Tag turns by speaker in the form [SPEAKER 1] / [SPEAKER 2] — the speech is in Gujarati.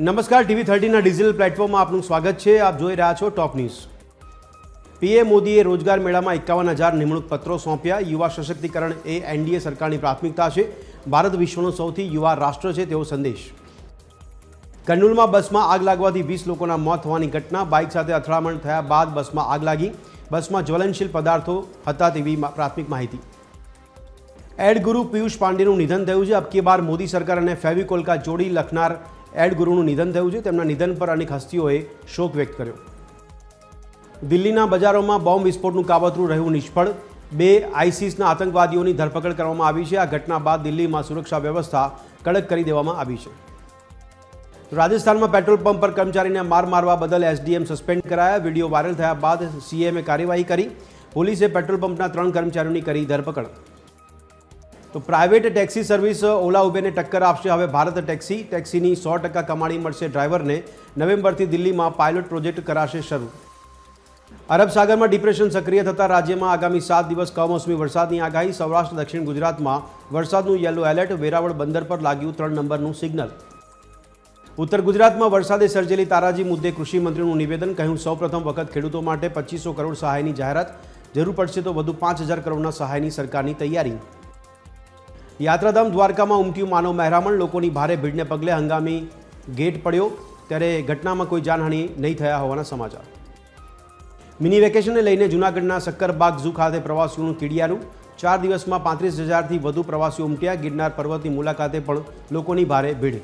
[SPEAKER 1] નમસ્કાર, ટીવી 30ના ડિજિટલ પ્લેટફોર્મમાં આપનું સ્વાગત છે. આપ જોઈ રહ્યા છો ટોપ ન્યૂઝ. પીએમ મોદીએ રોજગાર મેળામાં 51,000 નિમણૂક પત્રો સોંપ્યા. યુવા સશક્તિકરણ એ એનડીએ સરકારની પ્રાથમિકતા છે. ભારત વિશ્વનો સૌથી યુવા રાષ્ટ્ર છે તેવો સંદેશ. કર્નૂલમાં બસમાં આગ લાગવાથી 20 લોકોના મોત થવાની ઘટના. બાઇક સાથે અથડામણ થયા બાદ બસમાં આગ લાગી. બસમાં જ્વલનશીલ પદાર્થો હતા તેવી પ્રાથમિક માહિતી. એડ ગુરુ પિયુષ પાંડેનું નિધન થયું છે. અબકી બાર મોદી સરકાર અને ફેવિકોલ કા જોડી લખનાર એડ ગુરુનું નિધન થયું છે. તેમના નિધન પર અનેક હસ્તીઓએ શોક વ્યક્ત કર્યો. દિલ્હીના બજારોમાં બોમ્બ વિસ્ફોટનું કાવતરું રહ્યું નિષ્ફળ. 2 આઈસીસના આતંકવાદીઓની ધરપકડ કરવામાં આવી છે. આ ઘટના બાદ દિલ્હીમાં સુરક્ષા વ્યવસ્થા કડક કરી દેવામાં આવી છે. રાજસ્થાનમાં પેટ્રોલ પંપ પર કર્મચારીને મારવા બદલ એસડીએમ સસ્પેન્ડ કરાયા. વિડીયો વાયરલ થયા બાદ સીએમએ કાર્યવાહી કરી. પોલીસે પેટ્રોલ પંપના 3 કર્મચારીઓની કરી ધરપકડ. તો પ્રાઇવેટ ટેક્સી સર્વિસ ઓલા ઉબેરને ટક્કર આપશે હવે ભારત ટેક્સીની 100% કમાણી મળશે ડ્રાઈવરને. નવેમ્બરથી દિલ્હીમાં પાયલોટ પ્રોજેક્ટ કરાશે શરૂ. અરબ સાગરમાં ડિપ્રેશન સક્રિય થતા રાજ્યમાં આગામી 7 દિવસ કમોસમી વરસાદની આગાહી. સૌરાષ્ટ્ર દક્ષિણ ગુજરાતમાં વરસાદનું યેલો એલર્ટ. વેરાવળ બંદર પર લાગ્યું 3 નંબરનું સિગ્નલ. ઉત્તર ગુજરાતમાં વરસાદે સર્જેલી તારાજી મુદ્દે કૃષિમંત્રીનું નિવેદન. કહ્યું, સૌપ્રથમ વખત ખેડૂતો માટે 2500 કરોડ સહાયની જાહેરાત. જરૂર પડશે તો વધુ 5000 કરોડના સહાયની સરકારની તૈયારી. યાત્રાધામ દ્વારકામાં ઉમટ્યું માનવ મહેરામણ. લોકોની ભારે ભીડને પગલે હંગામી ગેટ પડ્યો. ત્યારે ઘટનામાં કોઈ જાનહાનિ નહીં થયા હોવાના સમાચાર. મિની વેકેશનને લઈને જૂનાગઢના સક્કરબાગ ઝૂ ખાતે પ્રવાસીઓનું કીડિયારું. 4 દિવસમાં 35,000થી વધુ પ્રવાસીઓ ઉમટ્યા. ગિરનાર પર્વતની મુલાકાતે પણ લોકોની ભારે ભીડ.